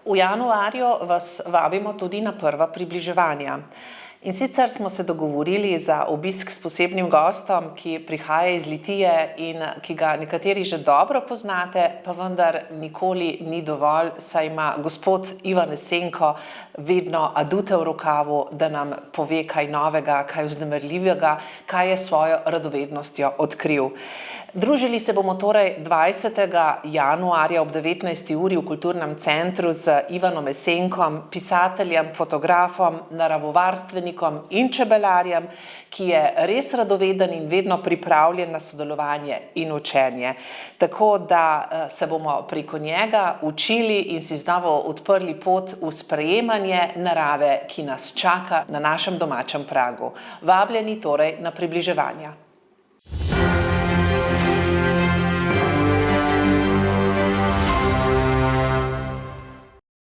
V januarju vas vabimo tudi na prva približevanja. In sicer smo se dogovorili za obisk s posebnim gostom, ki prihaja iz Litije in ki ga nekateri že dobro poznate, pa vendar nikoli ni dovolj, saj ima gospod Ivan Esenko vedno adute v rokavu, da nam pove kaj novega, kaj vznemirljivega, kaj je s svojo radovednostjo odkril. Družili se bomo torej 20. januarja ob 19. uri v Kulturnem centru z Ivanom Esenkom, pisateljem, fotografom, naravovarstvenikom in čebelarjem, ki je res radoveden in vedno pripravljen na sodelovanje in učenje. Tako da se bomo preko njega učili in si znova odprli pot v sprejemanje narave, ki nas čaka na našem domačem pragu. Vabljeni torej na približevanja.